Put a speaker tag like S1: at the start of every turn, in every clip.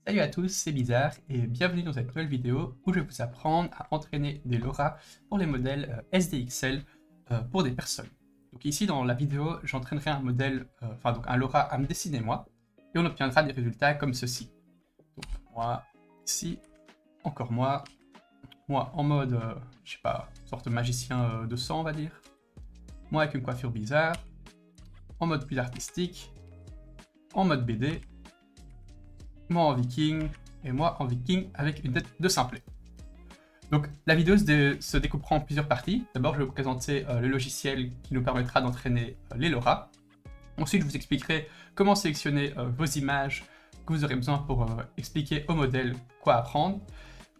S1: Salut à tous, c'est Bizarre et bienvenue dans cette nouvelle vidéo où je vais vous apprendre à entraîner des LoRa pour les modèles SDXL pour des personnes. Donc ici dans la vidéo, j'entraînerai un modèle, donc un LoRa à me dessiner moi, et on obtiendra des résultats comme ceci. Donc moi, ici, encore moi en mode, je sais pas, sorte de magicien de sang on va dire, moi avec une coiffure bizarre, en mode plus artistique, en mode BD, moi en viking, et moi en viking avec une tête de simplet. Donc la vidéo se découpera en plusieurs parties. D'abord je vais vous présenter le logiciel qui nous permettra d'entraîner les LoRa. Ensuite je vous expliquerai comment sélectionner vos images que vous aurez besoin pour expliquer au modèle quoi apprendre.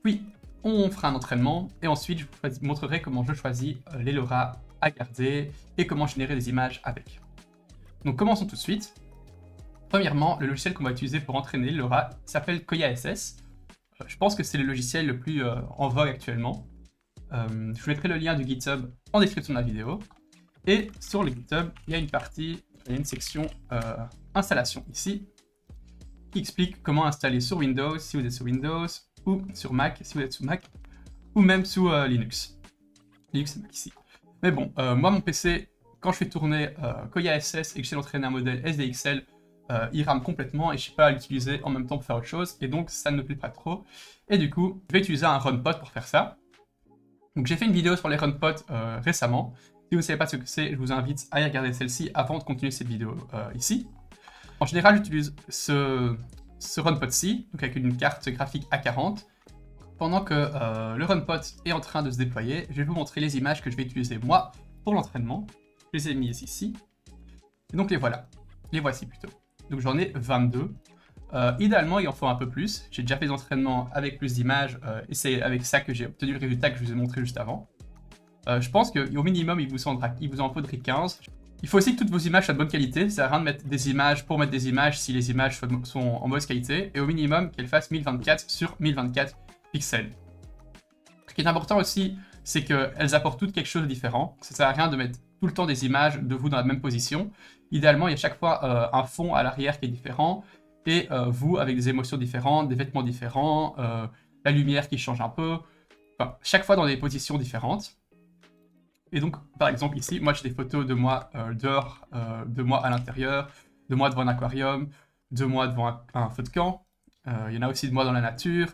S1: Puis on fera un entraînement et ensuite je vous montrerai comment je choisis les LoRa à garder et comment générer des images avec. Donc commençons tout de suite. Premièrement, le logiciel qu'on va utiliser pour entraîner le LoRa s'appelle Koya SS. Je pense que c'est le logiciel le plus en vogue actuellement. Je vous mettrai le lien du GitHub en description de la vidéo. Et sur le GitHub, il y a une partie, il y a une section installation ici, qui explique comment installer sur Windows si vous êtes sur Windows, ou sur Mac si vous êtes sous Mac, ou même sous Linux. Linux c'est Mac ici. Mais bon, moi mon PC, quand je fais tourner Koya SS et que j'essaie d'entraîner un modèle SDXL, il rame complètement et je ne sais pas l'utiliser en même temps pour faire autre chose, et donc ça ne me plaît pas trop. Et du coup, je vais utiliser un runpod pour faire ça. Donc j'ai fait une vidéo sur les runpods récemment. Si vous ne savez pas ce que c'est, je vous invite à y regarder celle-ci avant de continuer cette vidéo ici. En général, j'utilise ce runpod-ci, donc avec une carte graphique A40. Pendant que le runpod est en train de se déployer, je vais vous montrer les images que je vais utiliser moi pour l'entraînement. Je les ai mises ici. Et donc les voilà. Les voici plutôt. Donc j'en ai 22. Idéalement, il en faut un peu plus. J'ai déjà fait des entraînements avec plus d'images et c'est avec ça que j'ai obtenu le résultat que je vous ai montré juste avant. Je pense qu'au minimum, il vous en faudrait 15. Il faut aussi que toutes vos images soient de bonne qualité. Ça sert à rien de mettre des images pour mettre des images si les images sont en mauvaise qualité. Et au minimum, qu'elles fassent 1024 sur 1024 pixels. Ce qui est important aussi, c'est qu'elles apportent toutes quelque chose de différent. Ça sert à rien de mettre tout le temps des images de vous dans la même position. Idéalement, il y a chaque fois un fond à l'arrière qui est différent, et vous avec des émotions différentes, des vêtements différents, la lumière qui change un peu, enfin, chaque fois dans des positions différentes. Et donc, par exemple, ici, moi j'ai des photos de moi dehors, de moi à l'intérieur, de moi devant un aquarium, de moi devant un feu de camp. Il y en a aussi de moi dans la nature.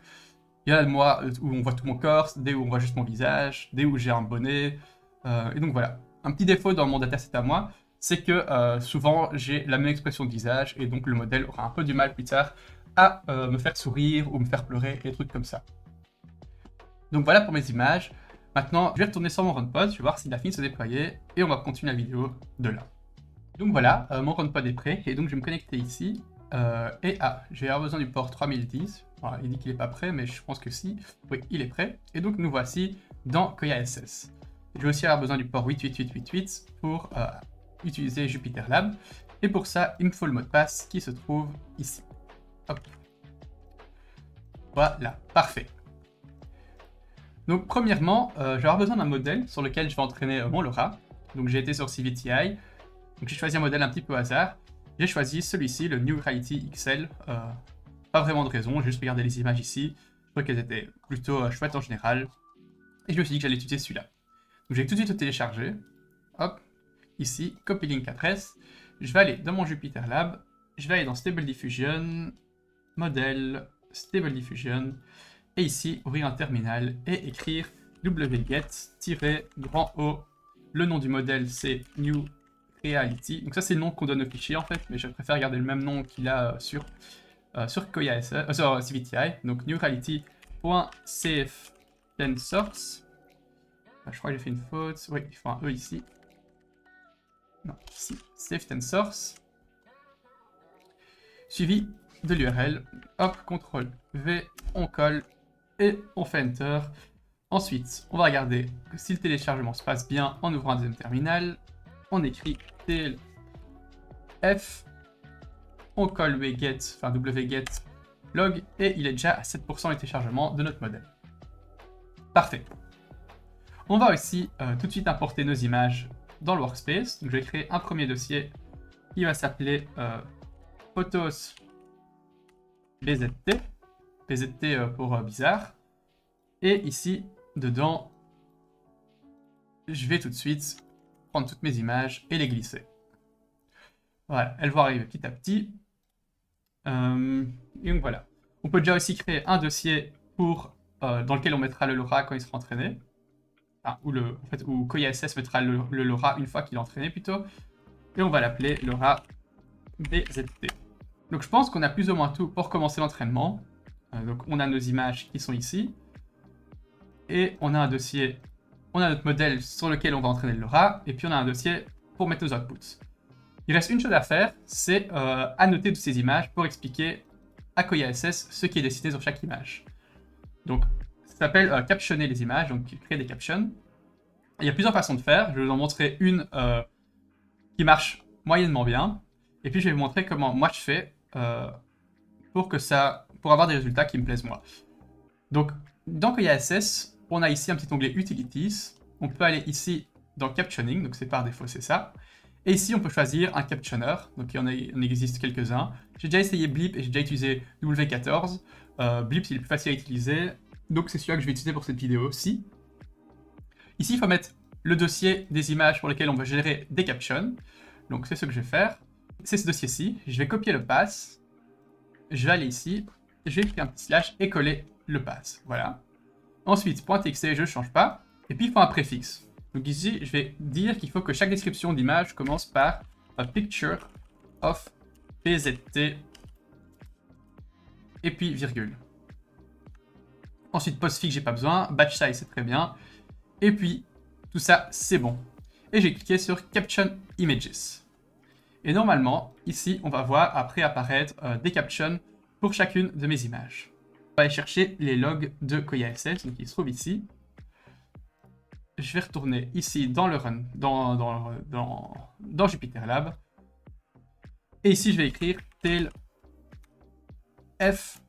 S1: Il y en a de moi où on voit tout mon corps, des où on voit juste mon visage, des où j'ai un bonnet. Et donc voilà. Un petit défaut dans mon dataset à moi, c'est que souvent j'ai la même expression de visage et donc le modèle aura un peu du mal plus tard à me faire sourire ou me faire pleurer et des trucs comme ça. Donc voilà pour mes images. Maintenant, je vais retourner sur mon runpod, je vais voir s'il a fini de se déployer et on va continuer la vidéo de là. Donc voilà, mon runpod est prêt et donc je vais me connecter ici. Je vais avoir besoin du port 3010. Voilà, il dit qu'il n'est pas prêt, mais je pense que si. Oui, il est prêt. Et donc nous voici dans Koya SS. Je vais aussi avoir besoin du port 88888 pour utiliser Jupyter Lab. Et pour ça, il me faut le mot de passe qui se trouve ici. Hop. Voilà, parfait. Donc premièrement, je vais avoir besoin d'un modèle sur lequel je vais entraîner mon LoRa. Donc j'ai été sur CVTI. Donc j'ai choisi un modèle un petit peu au hasard. J'ai choisi celui-ci, le New Reality XL. Pas vraiment de raison, j'ai juste regardé les images ici. Je trouvais qu'elles étaient plutôt chouettes en général. Et je me suis dit que j'allais utiliser celui-là. Donc j'ai tout de suite le téléchargé. Hop, ici, copy link adresse. Je vais aller dans mon Jupyter Lab. Je vais aller dans Stable Diffusion, Modèle, Stable Diffusion. Et ici, ouvrir un terminal et écrire wget-O. Le nom du modèle, c'est New Reality. Donc ça, c'est le nom qu'on donne au fichier en fait, mais je préfère garder le même nom qu'il a sur Koya sur CVTI. Donc New Reality.cf10source. Je crois que j'ai fait une faute. Oui, il faut un E ici. Non, ici, cf10source. Suivi de l'URL. Hop, CTRL V, on colle et on fait Enter. Ensuite, on va regarder si le téléchargement se passe bien en ouvrant un deuxième terminal. On écrit tlf, on colle wget, enfin wget log, et il est déjà à 7% de téléchargement de notre modèle. Parfait. On va aussi tout de suite importer nos images dans le workspace. Donc je vais créer un premier dossier qui va s'appeler photos bzt. BZT pour bizarre. Et ici, dedans, je vais tout de suite prendre toutes mes images et les glisser. Voilà, elles vont arriver petit à petit. Et donc voilà. On peut déjà aussi créer un dossier dans lequel on mettra le LoRa quand il sera entraîné. Enfin, où Koya SS mettra le LoRa une fois qu'il est entraîné plutôt. Et on va l'appeler LoRa BZT. Donc je pense qu'on a plus ou moins tout pour commencer l'entraînement. Donc on a nos images qui sont ici. Et on a un dossier, on a notre modèle sur lequel on va entraîner le LoRa. Et puis on a un dossier pour mettre nos outputs. Il reste une chose à faire, c'est annoter toutes ces images pour expliquer à Koya SS ce qui est dessiné sur chaque image. Donc ça s'appelle captionner les images, donc créer des captions. Et il y a plusieurs façons de faire. Je vais vous en montrer une qui marche moyennement bien. Et puis je vais vous montrer comment moi je fais pour avoir des résultats qui me plaisent moi. Donc dans Koya SS, on a ici un petit onglet Utilities. On peut aller ici dans Captioning, donc c'est par défaut, c'est ça. Et ici, on peut choisir un captioner. Donc il en existe quelques-uns. J'ai déjà essayé Blip et j'ai déjà utilisé W14. Blip, il est plus facile à utiliser. Donc c'est celui-là que je vais utiliser pour cette vidéo-ci. Ici, il faut mettre le dossier des images pour lesquelles on va générer des captions. Donc c'est ce que je vais faire. C'est ce dossier-ci. Je vais copier le pass. Je vais aller ici. Je vais écrire un petit slash et coller le pass. Voilà. Ensuite, .txt, je ne change pas. Et puis il faut un préfixe. Donc ici, je vais dire qu'il faut que chaque description d'image commence par a picture of BZT et puis virgule. Ensuite, postfix, j'ai pas besoin. Batch size, c'est très bien. Et puis, tout ça, c'est bon. Et j'ai cliqué sur Caption Images. Et normalement, ici, on va voir après apparaître des captions pour chacune de mes images. On va aller chercher les logs de Koya SS, donc ils se trouvent ici. Je vais retourner ici dans le run, dans Jupyter Lab. Et ici, je vais écrire tail f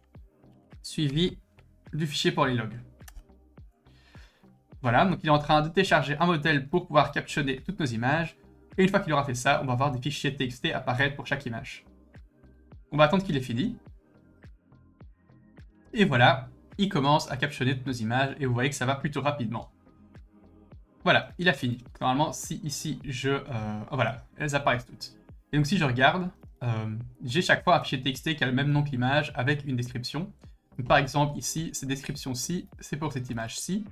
S1: suivi du fichier pour les logs. Voilà, donc il est en train de télécharger un modèle pour pouvoir captionner toutes nos images. Et une fois qu'il aura fait ça, on va voir des fichiers TXT apparaître pour chaque image. On va attendre qu'il ait fini. Et voilà, il commence à captionner toutes nos images et vous voyez que ça va plutôt rapidement. Voilà, il a fini. Normalement, si ici voilà, elles apparaissent toutes. Et donc si je regarde, j'ai chaque fois un fichier TXT qui a le même nom que l'image avec une description. Donc, par exemple, ici, cette description-ci, c'est pour cette image-ci.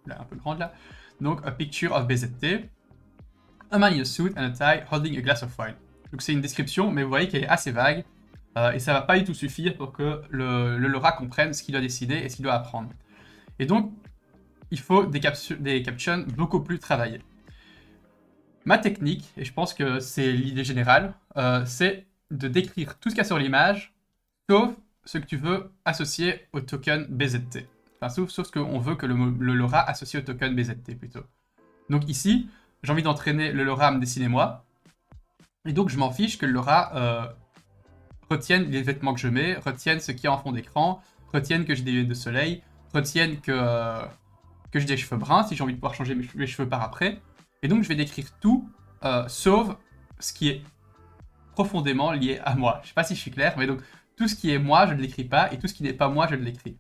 S1: Là, un peu grande là. Donc, a picture of BZT. A man in a suit and a tie holding a glass of wine. Donc c'est une description, mais vous voyez qu'elle est assez vague. Et ça va pas du tout suffire pour que le LoRa comprenne ce qu'il doit décider et ce qu'il doit apprendre. Et donc, il faut des captions beaucoup plus travaillées. Ma technique, et je pense que c'est l'idée générale, c'est de décrire tout ce qu'il y a sur l'image, sauf ce que tu veux associer au token BZT. Enfin, sauf ce qu'on veut que le LoRa associe au token BZT plutôt. Donc ici, j'ai envie d'entraîner le LoRa à me dessiner moi. Et donc je m'en fiche que le LoRa retienne les vêtements que je mets, retienne ce qu'il y a en fond d'écran, retienne que j'ai des lunettes de soleil, retienne que j'ai des cheveux bruns, si j'ai envie de pouvoir changer mes cheveux par après. Et donc je vais décrire tout, sauf ce qui est profondément lié à moi. Je sais pas si je suis clair, mais donc tout ce qui est moi, je ne l'écris pas, et tout ce qui n'est pas moi, je l'écris.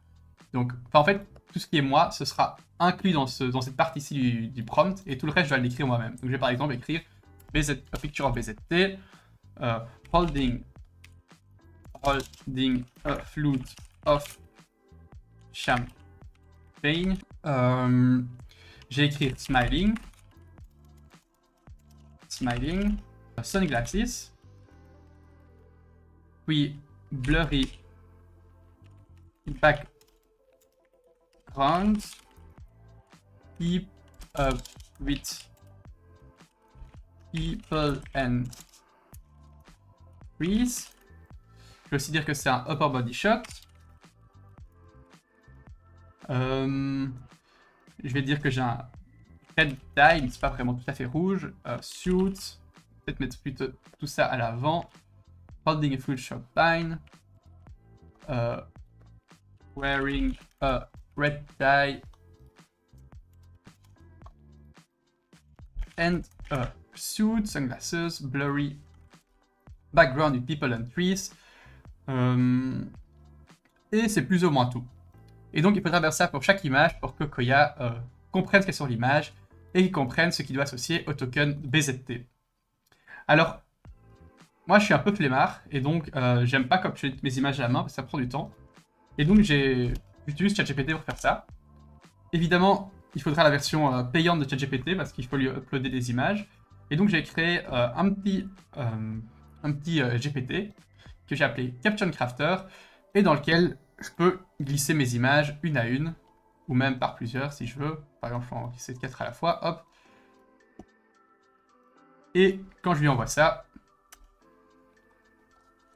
S1: Donc, en fait, tout ce qui est moi, ce sera inclus dans cette partie-ci du prompt, et tout le reste, je vais l'écrire moi-même. Donc je vais par exemple écrire a picture of BZT, holding a flute of champagne. J'ai écrit smiling, sunglasses, puis blurry background, keep up with people and trees. Je vais aussi dire que c'est un upper body shot. Je vais dire que j'ai un red tie, mais c'est pas vraiment tout à fait rouge. Suit, peut-être mettre plutôt tout ça à l'avant. Holding a full champagne. Wearing a red tie. And a suit, sunglasses, blurry background with people and trees. et c'est plus ou moins tout. Et donc il faudra faire ça pour chaque image pour que Koya comprenne ce qu'est sur l'image et qu'il comprenne ce qu'il doit associer au token BZT. Alors, moi je suis un peu flemmard et donc j'aime pas copier mes images à la main parce que ça prend du temps. Et donc j'utilise ChatGPT pour faire ça. Évidemment, il faudra la version payante de ChatGPT parce qu'il faut lui uploader des images. Et donc j'ai créé un petit GPT que j'ai appelé Caption Crafter et dans lequel je peux glisser mes images une à une ou même par plusieurs si je veux. Par exemple, je peux en glisser 4 à la fois, hop. Et quand je lui envoie ça,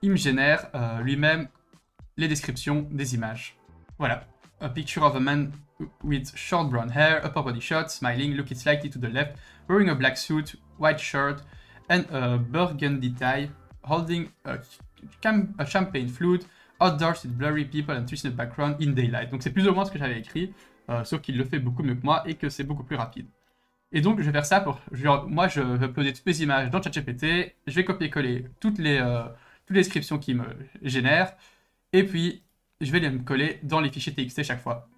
S1: il me génère lui-même les descriptions des images. Voilà. A picture of a man with short brown hair, upper body shot, smiling, looking slightly to the left, wearing a black suit, white shirt, and a burgundy tie, holding a champagne flute, outdoors with blurry people and trees in the background in daylight. Donc c'est plus ou moins ce que j'avais écrit, sauf qu'il le fait beaucoup mieux que moi et que c'est beaucoup plus rapide. Et donc je vais faire ça pour... moi je vais uploader toutes mes images dans ChatGPT, je vais copier-coller toutes les descriptions qui me génèrent, et puis je vais les coller dans les fichiers TXT chaque fois.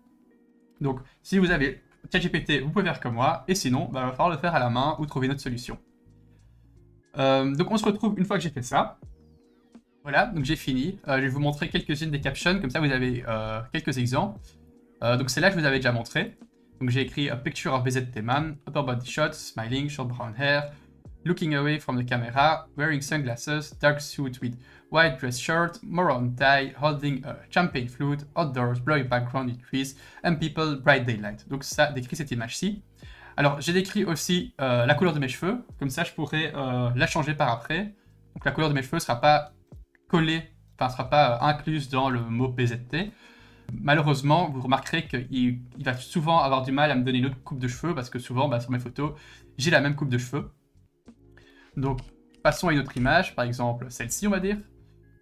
S1: Donc si vous avez ChatGPT, vous pouvez faire comme moi, et sinon, il va falloir le faire à la main ou trouver une autre solution. Donc on se retrouve une fois que j'ai fait ça. Voilà, donc j'ai fini. Je vais vous montrer quelques-unes des captions, comme ça vous avez quelques exemples. Donc celle-là, je vous avais déjà montré. Donc j'ai écrit a picture of BZT man, upper body shot, smiling, short brown hair, looking away from the camera, wearing sunglasses, dark suit with white dress shirt, maroon tie, holding a champagne flute, outdoors, blurry background with trees, and people, bright daylight. Donc ça décrit cette image-ci. Alors j'ai décrit aussi la couleur de mes cheveux, comme ça je pourrais la changer par après. Donc la couleur de mes cheveux ne sera pas collée, enfin ne sera pas incluse dans le mot BZT. Malheureusement, vous remarquerez qu'il va souvent avoir du mal à me donner une autre coupe de cheveux parce que souvent, sur mes photos, j'ai la même coupe de cheveux. Donc, passons à une autre image, par exemple celle-ci, on va dire.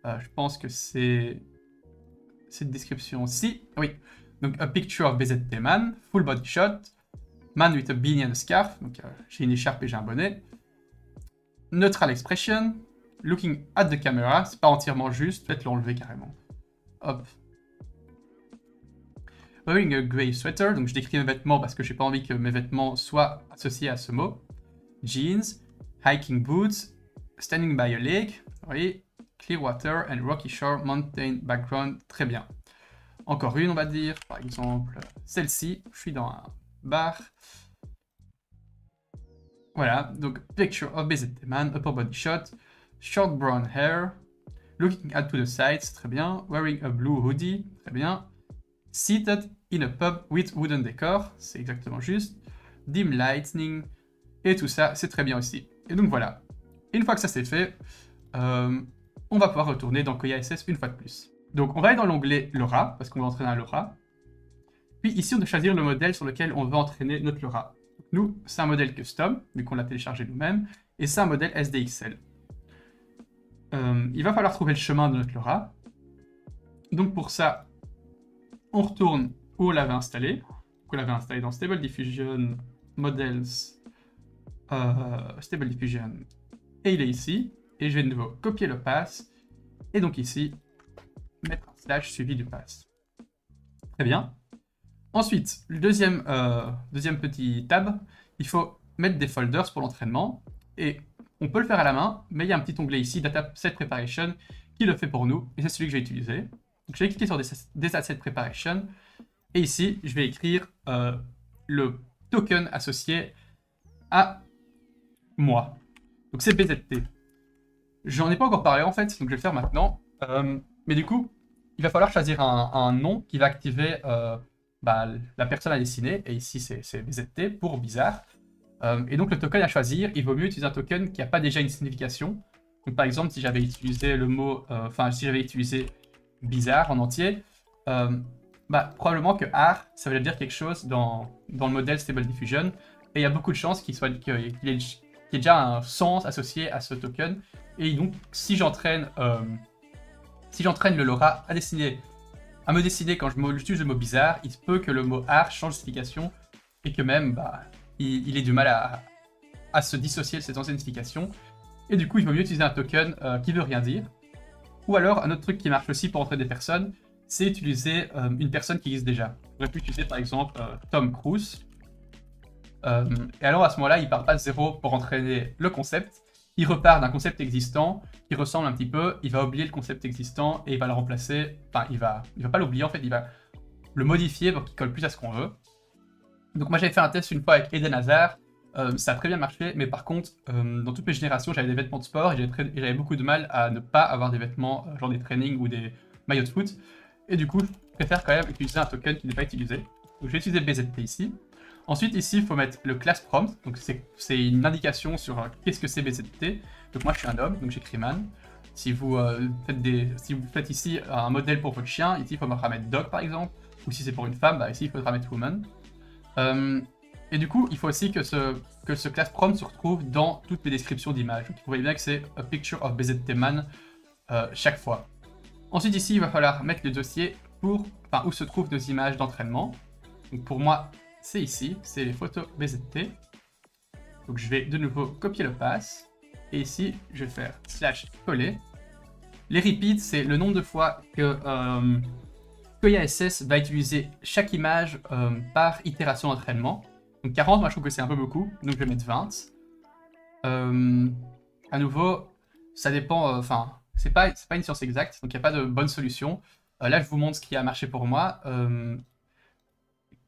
S1: Je pense que c'est cette description-ci. Oui. Donc, a picture of BZT man, full body shot, man with a beanie and a scarf. Donc, j'ai une écharpe et j'ai un bonnet. Neutral expression, looking at the camera. C'est pas entièrement juste, peut-être l'enlever carrément. Hop. Wearing a grey sweater, donc je décris mes vêtements parce que j'ai pas envie que mes vêtements soient associés à ce mot. Jeans, hiking boots, standing by a lake, oui, clear water and rocky shore, mountain background, très bien. Encore une, on va dire, par exemple celle-ci, je suis dans un bar. Voilà, donc picture of BZT man, upper body shot, short brown hair, looking at to the sides, très bien, wearing a blue hoodie, très bien. Seated in a pub with wooden decor, c'est exactement juste. Dim lighting, et tout ça, c'est très bien aussi. Et donc voilà. Et une fois que ça c'est fait, on va pouvoir retourner dans Koya SS une fois de plus. Donc on va aller dans l'onglet LoRa, parce qu'on va entraîner un LoRa. Puis ici, on doit choisir le modèle sur lequel on veut entraîner notre LoRa. Donc, nous, c'est un modèle custom, vu qu'on l'a téléchargé nous-mêmes, et c'est un modèle SDXL. Il va falloir trouver le chemin de notre LoRa. Donc pour ça, on retourne où on l'avait installé. On l'avait installé dans Stable Diffusion, Models, Stable Diffusion, et il est ici. Et je vais de nouveau copier le pass, et donc ici, mettre un slash suivi du pass. Très bien. Ensuite, le deuxième petit tab, il faut mettre des folders pour l'entraînement, et on peut le faire à la main, mais il y a un petit onglet ici, Dataset Preparation, qui le fait pour nous, et c'est celui que je vais utiliser. Donc je vais cliquer sur Dataset Preparation, et ici, je vais écrire le token associé à moi. Donc c'est BZT. J'en ai pas encore parlé en fait, donc je vais le faire maintenant. Mais du coup, il va falloir choisir un nom qui va activer la personne à dessiner, et ici c'est BZT pour bizarre. Et donc le token à choisir, il vaut mieux utiliser un token qui n'a pas déjà une signification. Donc par exemple, si j'avais utilisé le mot, si j'avais utilisé bizarre en entier, probablement que R, ça veut dire quelque chose dans le modèle Stable Diffusion, et il y a beaucoup de chances qu'il y ait déjà un sens associé à ce token. Et donc, si j'entraîne le LoRa à me dessiner quand j'utilise le mot bizarre, il se peut que le mot R change de signification et que même il ait du mal à se dissocier de cette ancienne signification. Et du coup, il vaut mieux utiliser un token qui veut rien dire. Ou alors, un autre truc qui marche aussi pour entraîner des personnes, c'est utiliser une personne qui existe déjà. On pourrait pu utiliser par exemple Tom Cruise. Et alors à ce moment-là, il part pas de zéro pour entraîner le concept. Il repart d'un concept existant qui ressemble un petit peu. Il va oublier le concept existant et il va le remplacer. Enfin, il va pas l'oublier en fait. Il va le modifier pour qu'il colle plus à ce qu'on veut. Donc moi j'avais fait un test une fois avec Eden Hazard. Ça a très bien marché, mais par contre, dans toutes mes générations, j'avais des vêtements de sport et j'avais beaucoup de mal à ne pas avoir des vêtements, genre des trainings ou des maillots de foot. Et du coup, je préfère quand même utiliser un token qui n'est pas utilisé. Donc je vais utiliser BZT ici. Ensuite, ici, il faut mettre le class prompt. Donc c'est une indication sur qu'est-ce que c'est BZT. Donc moi, je suis un homme, donc j'écris man. Si vous, faites ici un modèle pour votre chien, ici, il faudra mettre dog par exemple. Ou si c'est pour une femme, bah, ici, il faudra mettre woman. Et du coup, il faut aussi que ce class prompt se retrouve dans toutes les descriptions d'images. Donc, vous voyez bien que c'est a picture of BZT man chaque fois. Ensuite, ici, il va falloir mettre le dossier où se trouvent nos images d'entraînement. Donc, pour moi, c'est ici, c'est les photos BZT. Donc, je vais de nouveau copier le pass. Et ici, je vais faire /coller. Les repeats, c'est le nombre de fois que Koya SS va utiliser chaque image par itération d'entraînement. Donc 40, moi je trouve que c'est un peu beaucoup, donc je vais mettre 20. À nouveau, ça dépend, c'est pas une science exacte, donc il n'y a pas de bonne solution. Là, je vous montre ce qui a marché pour moi.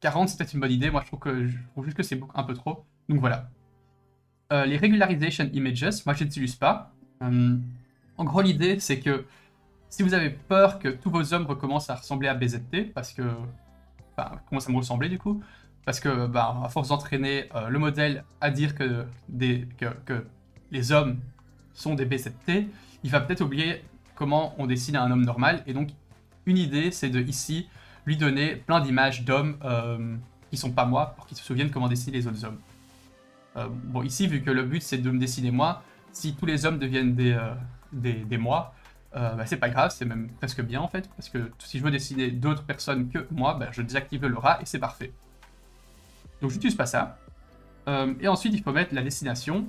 S1: 40, c'est peut-être une bonne idée, moi je trouve juste que c'est un peu trop. Donc voilà. Les regularization images, moi je ne les utilise pas. En gros, l'idée c'est que si vous avez peur que tous vos hommes recommencent à ressembler à BZT, parce que... Enfin, commencent à me ressembler du coup, parce que à force d'entraîner le modèle à dire que les hommes sont des BZT, il va peut-être oublier comment on dessine un homme normal, et donc une idée c'est de ici lui donner plein d'images d'hommes qui sont pas moi, pour qu'ils se souviennent comment dessiner les autres hommes. Bon ici, vu que le but c'est de me dessiner moi, si tous les hommes deviennent des moi, c'est pas grave, c'est même presque bien en fait, parce que si je veux dessiner d'autres personnes que moi, je désactive le Lora et c'est parfait. Donc j'utilise pas ça. Et ensuite il faut mettre la destination,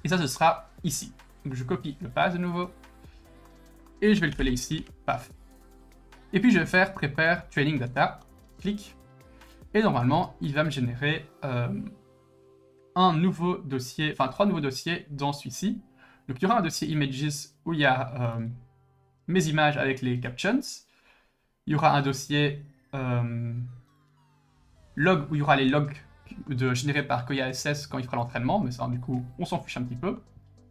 S1: et ça ce sera ici. Donc je copie le pass de nouveau, et je vais le coller ici, paf. Et puis je vais faire prepare training data, clic, et normalement il va me générer un nouveau dossier, enfin 3 nouveaux dossiers dans celui-ci. Donc il y aura un dossier images où il y a mes images avec les captions. Il y aura un dossier log où il y aura les logs générés par Koya SS quand il fera l'entraînement, mais ça du coup on s'en fiche un petit peu.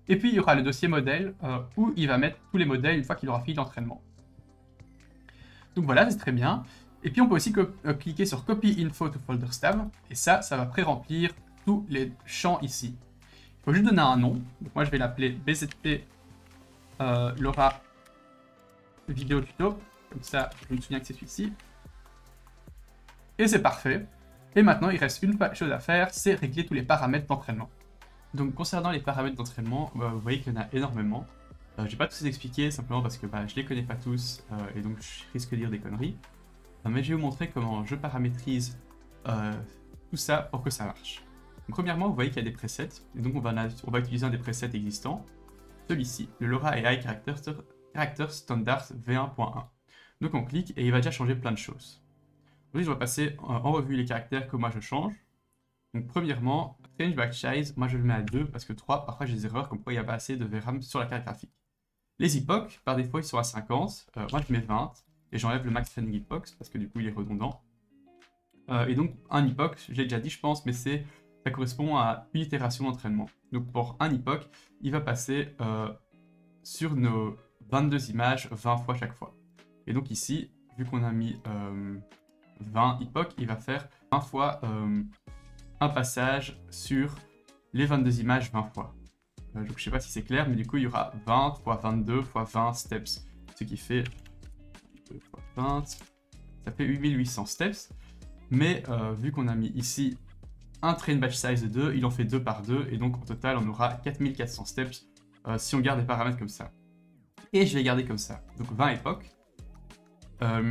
S1: Et puis il y aura le dossier modèle où il va mettre tous les modèles une fois qu'il aura fini l'entraînement. Donc voilà, c'est très bien. Et puis on peut aussi cliquer sur Copy Info to Folder Stab, et ça va pré-remplir tous les champs ici. Il faut juste donner un nom. Donc moi je vais l'appeler BZT Lora vidéo tuto. Comme ça, je me souviens que c'est celui-ci. Et c'est parfait. Et maintenant, il reste une chose à faire, c'est régler tous les paramètres d'entraînement. Donc concernant les paramètres d'entraînement, vous voyez qu'il y en a énormément. Je ne vais pas tous les expliquer, simplement parce que je les connais pas tous, et donc je risque de dire des conneries. Mais je vais vous montrer comment je paramétrise tout ça pour que ça marche. Donc, premièrement, vous voyez qu'il y a des presets, et donc on va utiliser un des presets existants, celui-ci, le Lora AI Character Standard V1.1. Donc on clique et il va déjà changer plein de choses. Aujourd'hui, je vais passer en revue les caractères que moi je change. Donc premièrement, Change Back Size, moi je le mets à 2 parce que 3, parfois j'ai des erreurs comme quoi il n'y a pas assez de VRAM sur la carte graphique. Les epochs, par défaut, ils sont à 50, moi je mets 20 et j'enlève le max training epochs parce que du coup il est redondant. Et donc un epoch, j'ai déjà dit je pense, mais ça correspond à une itération d'entraînement. Donc pour un epoch, il va passer sur nos 22 images 20 fois chaque fois. Et donc ici, vu qu'on a mis 20 epochs, il va faire 20 fois un passage sur les 22 images 20 fois. Donc je sais pas si c'est clair, mais du coup il y aura 20 fois 22 fois 20 steps, ce qui fait 2 fois 20, ça fait 8800 steps. Mais vu qu'on a mis ici un train batch size de 2, il en fait 2 par 2, et donc au total on aura 4400 steps si on garde des paramètres comme ça. Et je vais garder comme ça, donc 20 époques.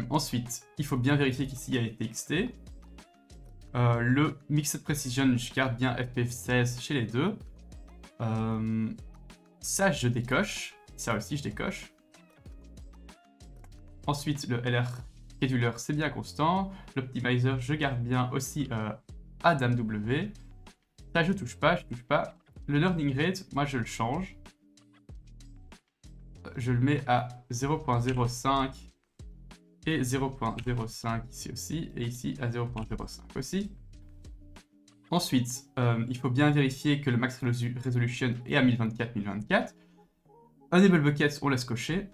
S1: Ensuite, il faut bien vérifier qu'ici il y a les TXT. Le Mixed Precision, je garde bien FP16 chez les deux. Ça, je décoche. Ça aussi, je décoche. Ensuite, le LR scheduler, c'est bien constant. L'optimizer, je garde bien aussi Adam W. Ça, je touche pas. Le learning rate, moi, je le change. Je le mets à 0.05 et 0.05 ici aussi, et ici à 0.05 aussi. Ensuite, il faut bien vérifier que le max resolution est à 1024-1024. Enable buckets, on laisse cocher.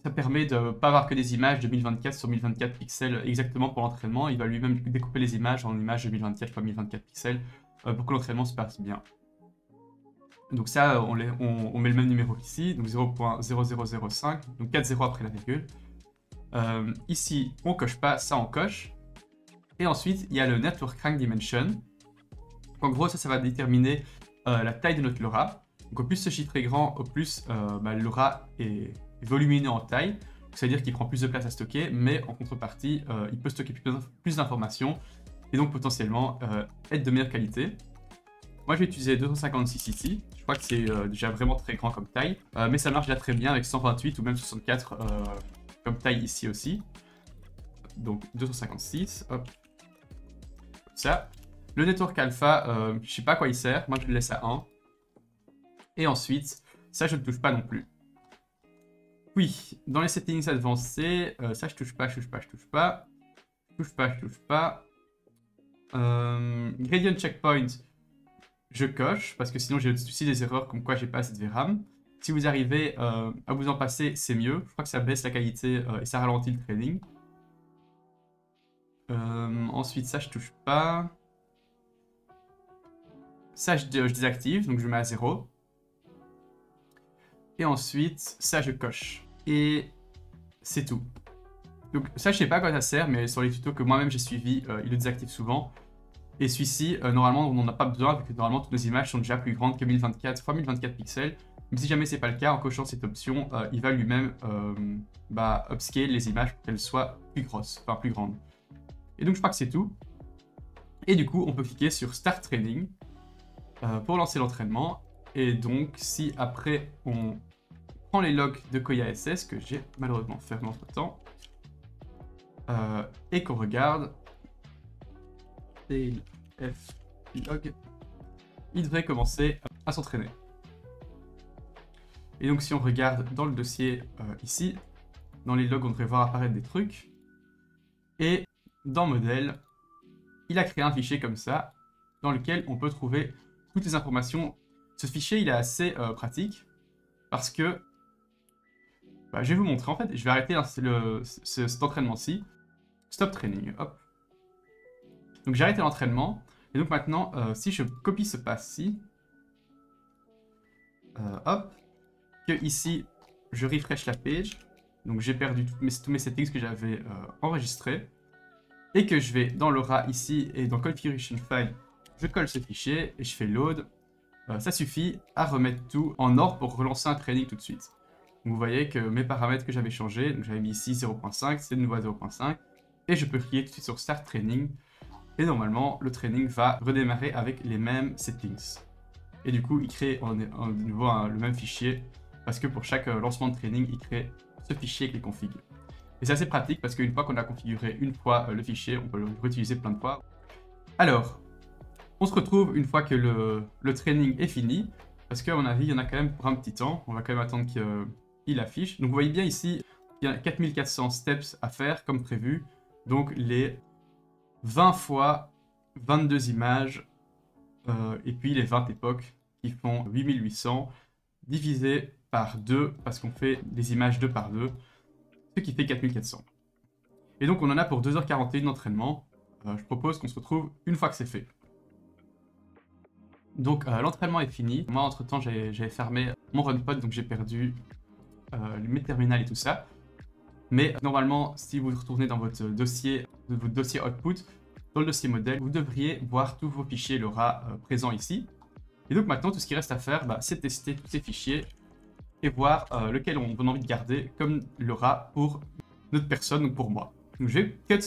S1: Ça permet de ne pas avoir que des images de 1024 sur 1024 pixels exactement pour l'entraînement. Il va lui-même découper les images en images de 1024 x 1024 pixels pour que l'entraînement se passe bien. Donc ça, on met le même numéro ici, donc 0.0005, donc 4 zéros après la virgule. Ici, on coche pas, ça on coche. Et ensuite, il y a le Network Rank Dimension. Donc, en gros, ça va déterminer la taille de notre LoRa. Donc au plus ce chiffre est grand, au plus le LoRa est volumineux en taille. C'est-à-dire qu'il prend plus de place à stocker, mais en contrepartie, il peut stocker plus d'informations et donc potentiellement être de meilleure qualité. Moi, je vais utiliser 256 ici. Je crois que c'est déjà vraiment très grand comme taille, mais ça marche déjà très bien avec 128 ou même 64 comme taille ici aussi. Donc 256, hop. Comme ça. Le network alpha, je sais pas à quoi il sert. Moi, je le laisse à 1. Et ensuite, ça, je ne touche pas non plus. Oui, dans les settings avancés, ça, je touche pas. Gradient checkpoint, je coche, parce que sinon j'ai aussi des erreurs comme quoi j'ai pas assez de VRAM. Si vous arrivez à vous en passer, c'est mieux. Je crois que ça baisse la qualité et ça ralentit le training. Ensuite, ça, je touche pas. Ça, je désactive, donc je mets à 0. Et ensuite, ça, je coche. Et c'est tout. Donc ça, je sais pas à quoi ça sert, mais sur les tutos que moi-même j'ai suivis, il le désactive souvent. Et celui-ci, normalement, on n'en a pas besoin, parce que normalement, toutes nos images sont déjà plus grandes que 1024 x 1024 pixels. Mais si jamais c'est pas le cas, en cochant cette option, il va lui-même upscale les images pour qu'elles soient plus grosses, enfin plus grandes. Et donc je crois que c'est tout. Et du coup, on peut cliquer sur Start Training pour lancer l'entraînement. Et donc, si après on prend les logs de Koya SS, que j'ai malheureusement fermé entre temps, et qu'on regarde, F log, il devrait commencer à s'entraîner. Et donc, si on regarde dans le dossier ici, dans les logs, on devrait voir apparaître des trucs. Et dans modèle, il a créé un fichier comme ça, dans lequel on peut trouver toutes les informations. Ce fichier, il est assez pratique, parce que, je vais vous montrer, en fait, je vais arrêter cet entraînement-ci. Stop training, hop. Donc j'ai arrêté l'entraînement, et donc maintenant, si je copie ce pass-ci, hop, que ici, je refresh la page, donc j'ai perdu tous mes settings que j'avais enregistrés, et que je vais dans LoRa ici, et dans Configuration File, je colle ce fichier, et je fais load, ça suffit à remettre tout en ordre pour relancer un training tout de suite. Donc vous voyez que mes paramètres que j'avais changés, donc j'avais mis ici 0.5, c'est de nouveau à 0.5, et je peux cliquer tout de suite sur Start Training, et normalement le training va redémarrer avec les mêmes settings. Et du coup il crée de nouveau le même fichier, parce que pour chaque lancement de training, il crée ce fichier avec les configs. Et c'est assez pratique parce qu'une fois qu'on a configuré une fois le fichier, on peut le réutiliser plein de fois. Alors, on se retrouve une fois que le training est fini, parce qu'à mon avis, il y en a quand même pour un petit temps. On va quand même attendre qu'il affiche. Donc vous voyez bien ici, il y a 4400 steps à faire comme prévu. Donc les 20 fois 22 images, et puis les 20 époques qui font 8800 divisé par 2, parce qu'on fait des images 2 par 2, ce qui fait 4400. Et donc on en a pour 2h41 d'entraînement. Je propose qu'on se retrouve une fois que c'est fait. Donc l'entraînement est fini. Moi entre temps j'avais fermé mon runpod, donc j'ai perdu mes terminales et tout ça. Mais normalement, si vous retournez dans votre dossier output, dans le dossier modèle, vous devriez voir tous vos fichiers LoRa présents ici. Et donc maintenant, tout ce qui reste à faire, c'est tester tous ces fichiers et voir lequel on a envie de garder comme LoRa pour notre personne, donc pour moi. Donc je vais cut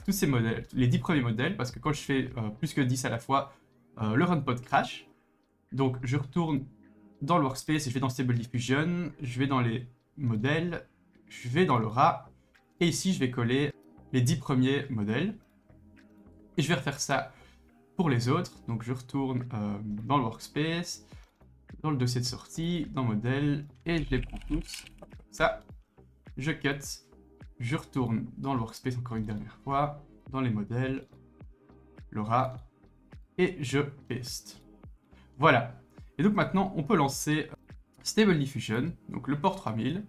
S1: tous ces modèles, les 10 premiers modèles, parce que quand je fais plus que 10 à la fois, le runpod crash. Donc je retourne dans le workspace et je vais dans Stable Diffusion, je vais dans les modèles, je vais dans l'aura, et ici, je vais coller les 10 premiers modèles. Et je vais refaire ça pour les autres. Donc, je retourne dans le workspace, dans le dossier de sortie, dans modèle, et je les prends tous. Comme ça, je cut, je retourne dans le workspace encore une dernière fois, dans les modèles, l'aura, et je paste. Voilà. Et donc maintenant, on peut lancer Stable Diffusion, donc le port 3000,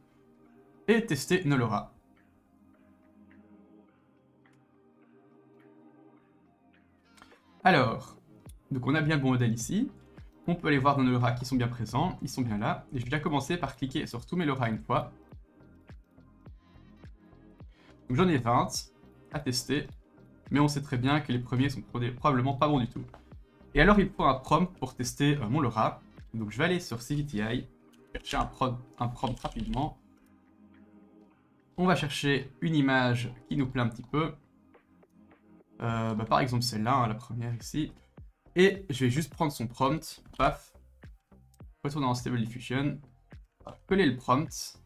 S1: et tester une LoRa. Alors, donc on a bien le bon modèle ici. On peut aller voir dans nos LoRa qui sont bien présents, ils sont bien là. Et je vais déjà commencer par cliquer sur tous mes LoRa une fois. Donc j'en ai 20 à tester, mais on sait très bien que les premiers sont probablement pas bons du tout. Et alors il faut un prompt pour tester mon LoRa. Donc je vais aller sur CVTI, chercher un prompt rapidement. On va chercher une image qui nous plaît un petit peu. Par exemple celle-là, hein, la première ici. Et je vais juste prendre son prompt, paf, retourner en Stable Diffusion, coller le prompt.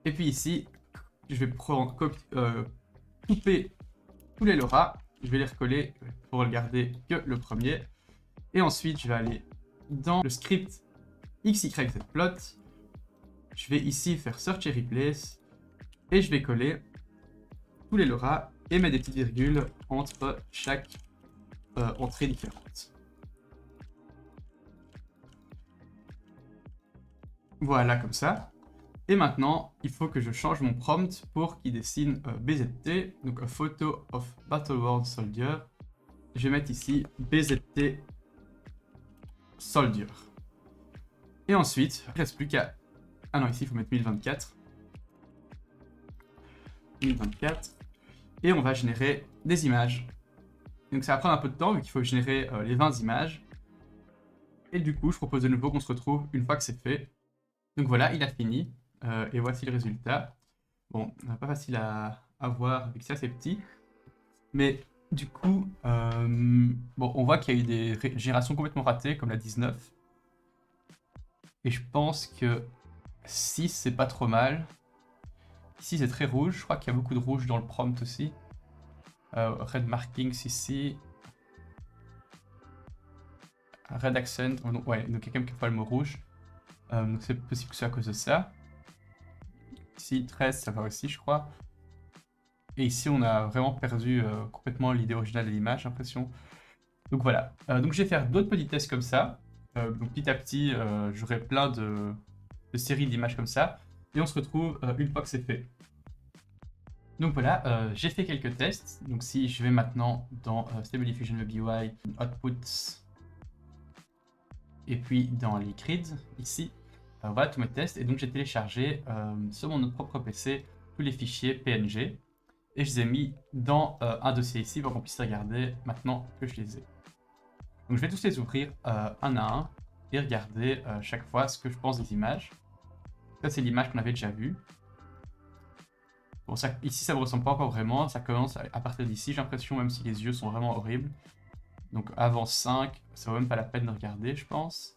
S1: Et puis ici, je vais couper tous les LoRa. Je vais les recoller pour ne garder que le premier. Et ensuite, je vais aller dans le script XYZplot. Je vais ici faire Search et Replace. Et je vais coller tous les LoRa et mettre des petites virgules entre chaque entrée différente. Voilà, comme ça. Et maintenant, il faut que je change mon prompt pour qu'il dessine BZT, donc a photo of Battleworld Soldier. Je vais mettre ici BZT Soldier. Et ensuite, il ne reste plus qu'à... Ah non, ici, il faut mettre 1024. 1024. Et on va générer des images. Donc ça va prendre un peu de temps, vu qu'il faut générer les 20 images. Et du coup, je propose de nouveau qu'on se retrouve une fois que c'est fait. Donc voilà, il a fini. Et voici le résultat. Bon, pas facile à voir, vu que c'est assez petit. Mais du coup, bon, on voit qu'il y a eu des générations complètement ratées, comme la 19. Et je pense que 6, c'est pas trop mal. Ici, c'est très rouge. Je crois qu'il y a beaucoup de rouge dans le prompt aussi. Red markings ici. Red accent. Oh non, ouais, donc il y a quelqu'un qui voit le mot rouge. Donc c'est possible que ce soit à cause de ça. Ici, 13, ça va aussi, je crois. Et ici, on a vraiment perdu complètement l'idée originale de l'image, j'ai l'impression. Donc voilà. Donc je vais faire d'autres petits tests comme ça. Donc petit à petit, j'aurai plein de séries d'images comme ça. Et on se retrouve une fois que c'est fait. Donc voilà, j'ai fait quelques tests. Donc si je vais maintenant dans Stable Diffusion Web UI, Outputs, et puis dans Liquid, ici, voilà tous mes tests. Et donc j'ai téléchargé sur mon propre PC tous les fichiers PNG. Et je les ai mis dans un dossier ici pour qu'on puisse regarder maintenant que je les ai. Donc je vais tous les ouvrir un à un et regarder chaque fois ce que je pense des images. Ça c'est l'image qu'on avait déjà vue. Bon, ça, ici ça ne me ressemble pas encore vraiment, ça commence à partir d'ici, j'ai l'impression, même si les yeux sont vraiment horribles. Donc avant 5, ça vaut même pas la peine de regarder, je pense.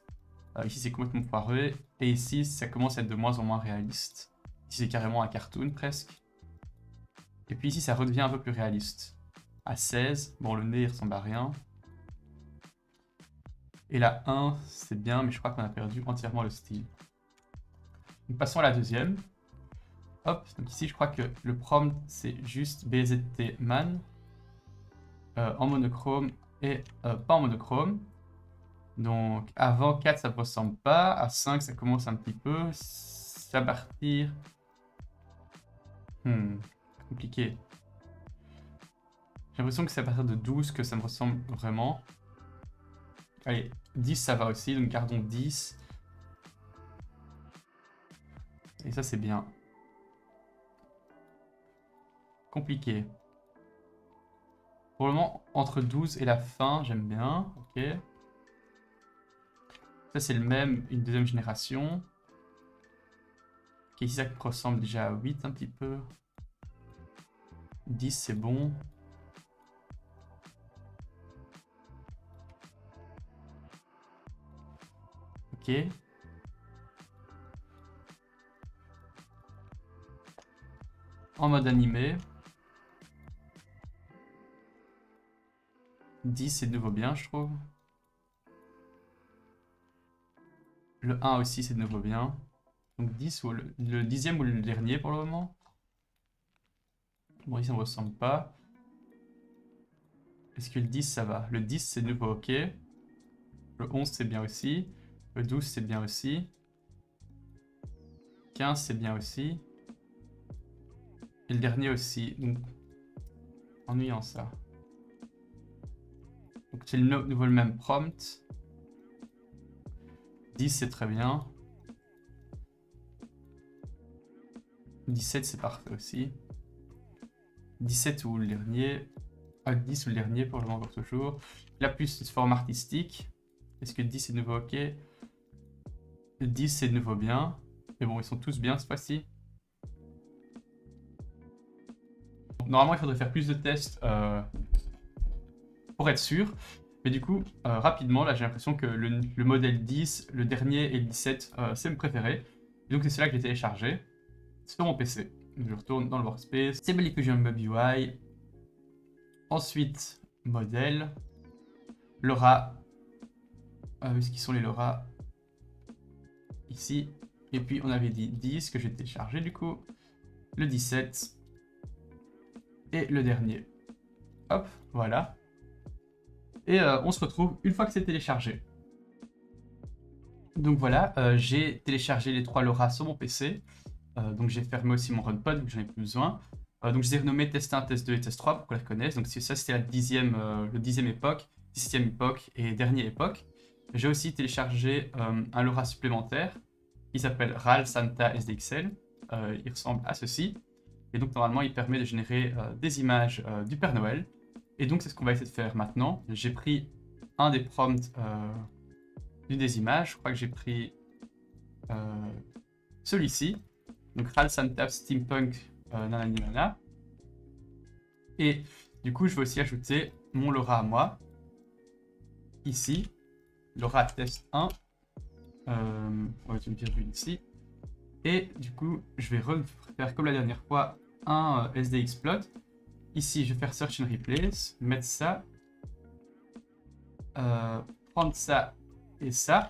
S1: Ici c'est complètement foireux, et ici ça commence à être de moins en moins réaliste. Ici c'est carrément un cartoon presque. Et puis ici ça redevient un peu plus réaliste. À 16, bon le nez il ressemble à rien. Et la 1, c'est bien, mais je crois qu'on a perdu entièrement le style. Donc passons à la deuxième. Hop, donc ici je crois que le prompt c'est juste BZT man en monochrome et pas en monochrome. Donc avant 4 ça ne ressemble pas, à 5 ça commence un petit peu, ça va partir. Compliqué. J'ai l'impression que c'est à partir de 12 que ça me ressemble vraiment. Allez, 10 ça va aussi, donc gardons 10. Et ça c'est bien. Compliqué. Pour le moment, entre 12 et la fin, j'aime bien. Ok. Ça c'est le même, une deuxième génération. Ok, ici ça ressemble déjà à 8 un petit peu. 10 c'est bon. Ok. en mode animé. 10 c'est de nouveau bien, je trouve. Le 1 aussi c'est de nouveau bien. Donc 10 ou le 10e ou le dernier pour le moment. Bon, ici ça ne me ressemble pas. Est-ce que le 10 ça va? Le 10 c'est de nouveau ok. Le 11 c'est bien aussi. Le 12 c'est bien aussi. 15 c'est bien aussi. Et le dernier aussi. Donc, ennuyant ça. Donc c'est de nouveau le même prompt. 10 c'est très bien. 17 c'est parfait aussi. 17 ou le dernier. 10 ou le dernier pour le moment encore toujours. Là plus une forme artistique. Est-ce que 10 c'est de nouveau ok? 10 c'est de nouveau bien. Mais bon, ils sont tous bien cette fois-ci. Normalement, il faudrait faire plus de tests pour être sûr. Mais du coup, rapidement, là j'ai l'impression que le modèle 10, le dernier et le 17, c'est mon préféré. Et donc c'est celui-là que j'ai téléchargé sur mon PC. Donc, je retourne dans le workspace. Stable Diffusion Web UI. Ensuite, modèle. LoRa. Où est-ce qu'ils sont les LoRa? Ici. Et puis on avait dit 10 que j'ai téléchargé du coup. Le 17. Et le dernier. Hop, voilà. Et on se retrouve une fois que c'est téléchargé. Donc voilà, j'ai téléchargé les 3 LoRa sur mon PC. Donc j'ai fermé aussi mon runpod, donc j'en ai plus besoin. Donc je les ai renommés test 1, test 2 et test 3 pour qu'on les reconnaisse. Donc ça c'était la le 10e époque, 17e époque et dernière époque. J'ai aussi téléchargé un LoRa supplémentaire qui s'appelle RAL Santa SDXL. Il ressemble à ceci. Et donc normalement il permet de générer des images du Père Noël. Et donc c'est ce qu'on va essayer de faire maintenant. J'ai pris un des prompts d'une des images. Je crois que j'ai pris celui-ci. Donc RAL Santa Steampunk nanana. Et du coup je vais aussi ajouter mon LoRa à moi. Ici. LoRa test 1. On va mettre une virgule ici. Et du coup, je vais refaire comme la dernière fois un SDX plot. Ici, je vais faire search and replace, mettre ça, prendre ça et ça,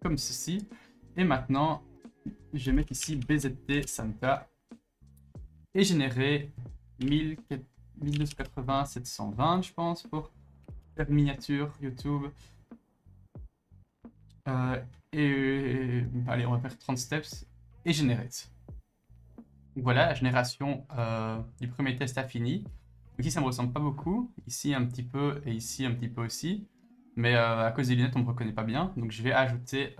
S1: comme ceci. Et maintenant, je vais mettre ici BZT Santa et générer 1280 720, je pense, pour faire miniature YouTube. Allez, on va faire 30 steps et generate. Donc voilà, la génération du premier test a fini. Donc ici, ça ne me ressemble pas beaucoup. Ici, un petit peu et ici, un petit peu aussi. Mais à cause des lunettes, on ne me reconnaît pas bien. Donc je vais ajouter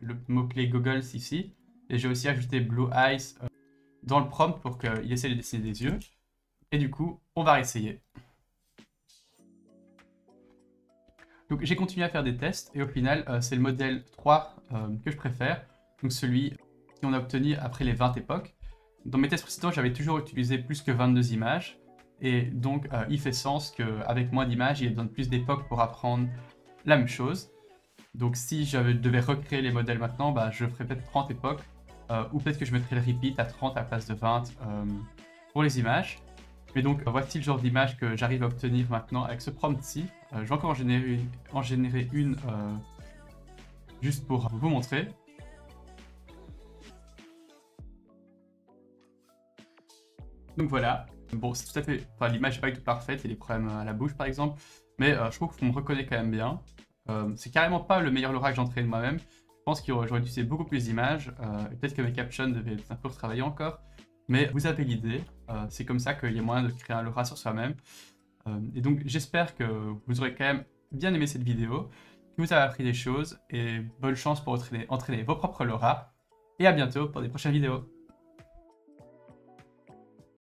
S1: le mot-clé goggles ici. Et j'ai aussi ajouté blue eyes dans le prompt pour qu'il essaie de dessiner des yeux. Et du coup, on va réessayer. Donc j'ai continué à faire des tests et au final c'est le modèle 3 que je préfère, donc celui qu'on a obtenu après les 20 époques. Dans mes tests précédents j'avais toujours utilisé plus que 22 images et donc il fait sens qu'avec moins d'images il donne plus d'époques pour apprendre la même chose. Donc si je devais recréer les modèles maintenant, bah, je ferais peut-être 30 époques ou peut-être que je mettrais le repeat à 30 à la place de 20 pour les images. Mais donc voici le genre d'image que j'arrive à obtenir maintenant avec ce prompt-ci. Je vais encore en générer une juste pour vous montrer. Donc voilà. Bon, c'est tout à fait. Enfin, l'image n'est pas du tout parfaite, il y a des problèmes à la bouche par exemple. Mais je trouve qu'on me reconnaît quand même bien. C'est carrément pas le meilleur LoRa que j'entraîne moi-même. Je pense que j'aurais utilisé beaucoup plus d'images. Peut-être que mes captions devaient un peu retravailler encore. Mais vous avez l'idée, c'est comme ça qu'il y a moyen de créer un LoRa sur soi-même. Et donc j'espère que vous aurez quand même bien aimé cette vidéo, que vous avez appris des choses, et bonne chance pour entraîner vos propres LoRa. Et à bientôt pour des prochaines vidéos.